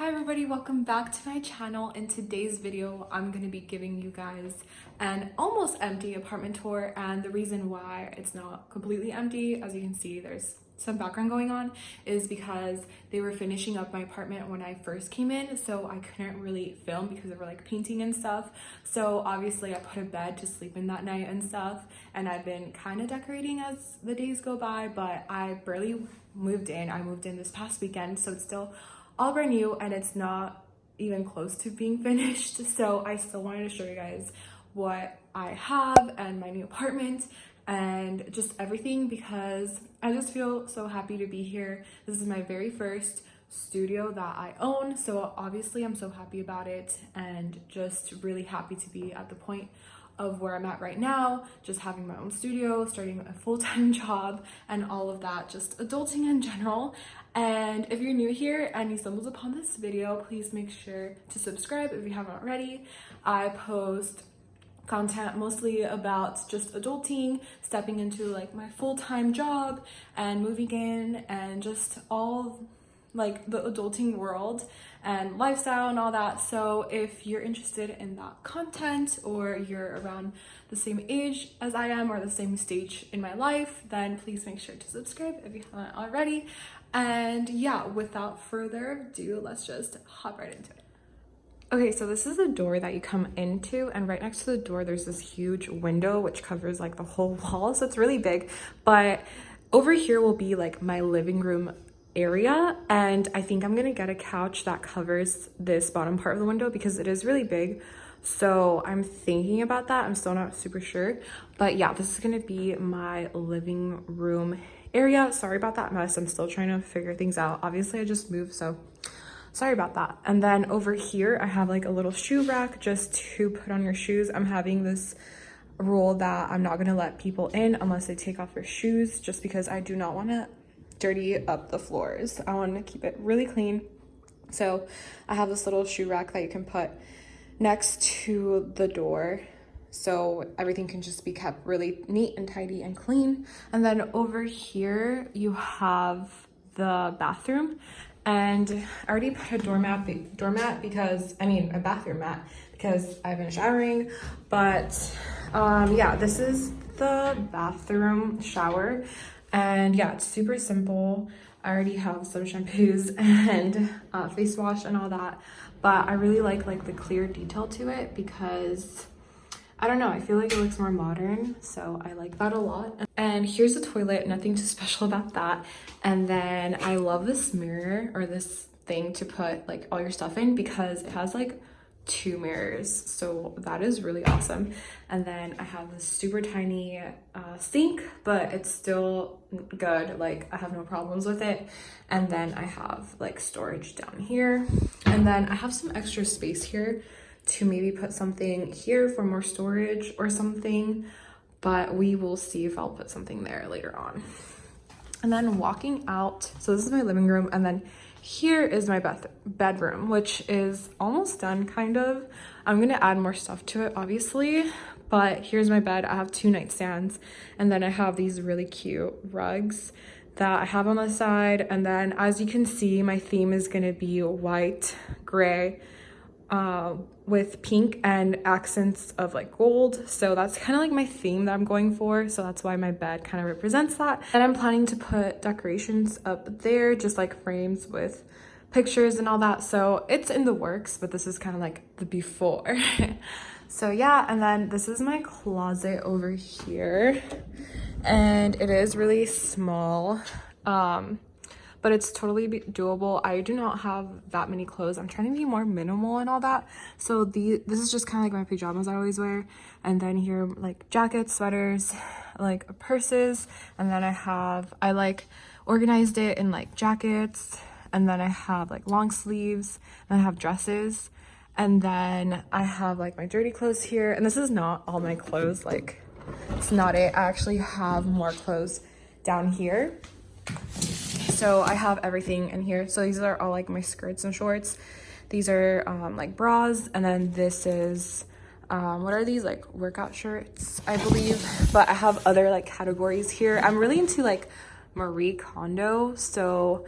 Hi everybody, welcome back to my channel. In today's video, I'm going to be giving you guys an almost empty apartment tour, and the reason why it's not completely empty, as you can see there's some background going on, is because they were finishing up my apartment when I first came in, so I couldn't really film because they were like painting and stuff. So obviously I put a bed to sleep in that night and stuff, and I've been kind of decorating as the days go by, but I barely moved in. I moved in this past weekend, so it's still all brand new and it's not even close to being finished. So I still wanted to show you guys what I have and my new apartment and just everything, because I just feel so happy to be here. This is my very first studio that I own, so obviously I'm so happy about it and just really happy to be at the point of where I'm at right now, just having my own studio, starting a full-time job, and all of that, just adulting in general. And if you're new here and you stumbled upon this video, please make sure to subscribe if you haven't already. I post content mostly about just adulting, stepping into like my full-time job and moving in, and just all like the adulting world and lifestyle and all that. So if you're interested in that content, or you're around the same age as I am or the same stage in my life, then please make sure to subscribe if you haven't already. And yeah, without further ado, let's just hop right into it. Okay, so this is the door that you come into, and right next to the door there's this huge window which covers like the whole wall, so it's really big. But over here will be like my living room area, and I think I'm gonna get a couch that covers this bottom part of the window because it is really big. So I'm thinking about that. I'm still not super sure, but yeah, this is gonna be my living room area. Sorry about that mess, I'm still trying to figure things out. Obviously I just moved, so sorry about that. And then over here I have like a little shoe rack just to put on your shoes. I'm having this rule that I'm not gonna let people in unless they take off their shoes, just because I do not want to dirty up the floors. I want to keep it really clean. So I have this little shoe rack that you can put next to the door, so everything can just be kept really neat and tidy and clean. And then over here you have the bathroom, and I already put a doormat because a bathroom mat, because I've been showering. But yeah, this is the bathroom shower. And yeah, it's super simple. I already have some shampoos and face wash and all that, but I really like the clear detail to it because I don't know, I feel like it looks more modern, so I like that a lot. And here's the toilet, nothing too special about that. And then I love this mirror, or this thing to put like all your stuff in, because it has like 2 mirrors, so that is really awesome. And then I have this super tiny sink, but it's still good, like I have no problems with it. And then I have like storage down here, and then I have some extra space here to maybe put something here for more storage or something, but we will see if I'll put something there later on. And then walking out, so this is my living room, and then here is my bedroom, which is almost done kind of. I'm gonna add more stuff to it obviously, but here's my bed. I have 2 nightstands, and then I have these really cute rugs that I have on the side. And then as you can see, my theme is gonna be white, gray, with pink and accents of like gold. So that's kind of like my theme that I'm going for, so that's why my bed kind of represents that. And I'm planning to put decorations up there, just like frames with pictures and all that. So it's in the works, but this is kind of like the before. So yeah, and then this is my closet over here, and it is really small, but it's totally doable. I do not have that many clothes. I'm trying to be more minimal and all that. So this is just kind of like my pajamas I always wear. And then here, like jackets, sweaters, like purses. And then I like organized it in like jackets. And then I have like long sleeves, and I have dresses. And then I have like my dirty clothes here. And this is not all my clothes, like it's not it. I actually have more clothes down here. So I have everything in here. So these are all like my skirts and shorts. These are like bras, and then this is what are these, like workout shirts I believe. But I have other like categories here. I'm really into like Marie Kondo, so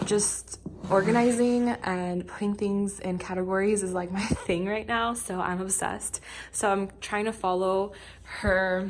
just organizing and putting things in categories is like my thing right now, so I'm obsessed. So I'm trying to follow her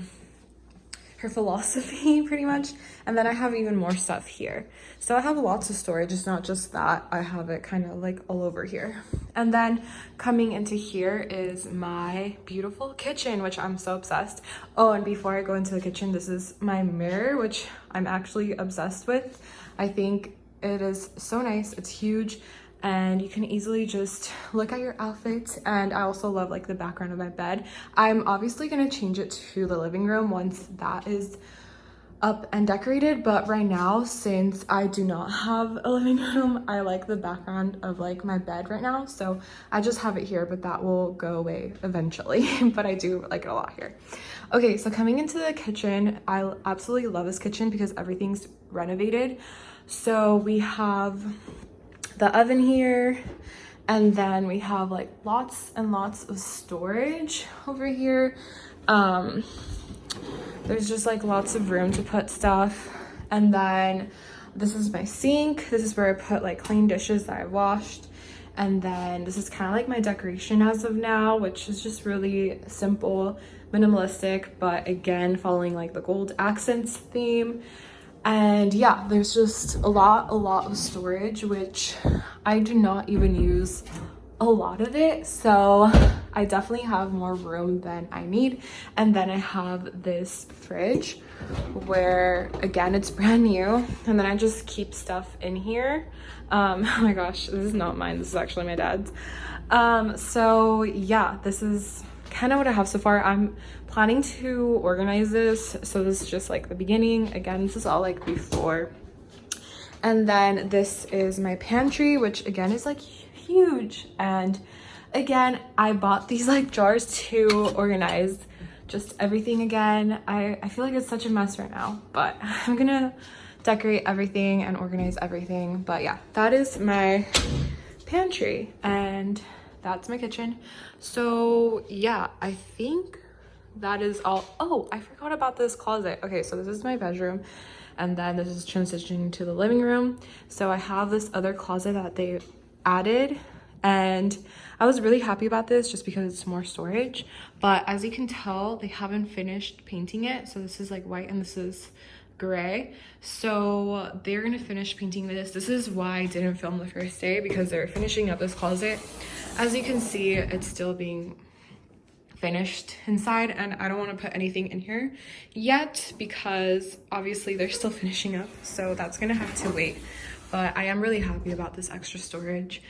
philosophy pretty much. And then I have even more stuff here, so I have lots of storage. It's not just that, I have it kind of like all over here. And then coming into here is my beautiful kitchen, which I'm so obsessed. Oh, and before I go into the kitchen, this is my mirror, which I'm actually obsessed with. I think it is so nice. It's huge and you can easily just look at your outfit. And I also love like the background of my bed. I'm obviously gonna change it to the living room once that is up and decorated, but right now, since I do not have a living room, I like the background of like my bed right now, so I just have it here, but that will go away eventually. But I do like it a lot here. Okay, so coming into the kitchen, I absolutely love this kitchen because everything's renovated. So we have the oven here, and then we have like lots and lots of storage over here. There's just like lots of room to put stuff. And then this is my sink. This is where I put like clean dishes that I washed. And then this is kind of like my decoration as of now, which is just really simple, minimalistic, but again following like the gold accents theme. And yeah, there's just a lot of storage, which I do not even use a lot of it, so I definitely have more room than I need. And then I have this fridge where again it's brand new, and then I just keep stuff in here. Oh my gosh, this is not mine, this is actually my dad's. So yeah, this is kind of what I have so far. I'm planning to organize this, so this is just like the beginning. Again, this is all like before. And then this is my pantry, which again is like huge. And again, I bought these like jars to organize just everything again. I feel like it's such a mess right now, but I'm gonna decorate everything and organize everything. But yeah, that is my pantry and that's my kitchen. So yeah, I think that is all. Oh, I forgot about this closet. Okay, so this is my bedroom, and then this is transitioning to the living room. So I have this other closet that they added, and I was really happy about this just because it's more storage. But as you can tell, they haven't finished painting it. So this is like white and this is gray, so they're gonna finish painting this. This is why I didn't film the first day, because they're finishing up this closet. As you can see, it's still being finished inside, and I don't want to put anything in here yet because obviously they're still finishing up, so that's gonna have to wait. But I am really happy about this extra storage.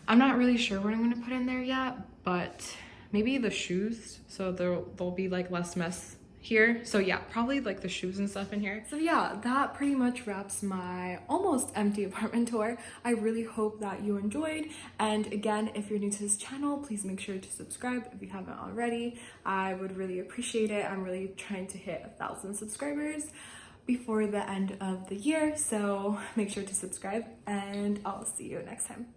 I'm not really sure what I'm gonna put in there yet, but maybe the shoes, so there'll be like less mess here. So yeah, probably like the shoes and stuff in here. So yeah, that pretty much wraps my almost empty apartment tour. I really hope that you enjoyed, and again, if you're new to this channel, please make sure to subscribe if you haven't already. I would really appreciate it. I'm really trying to hit 1,000 subscribers before the end of the year, so make sure to subscribe, and I'll see you next time.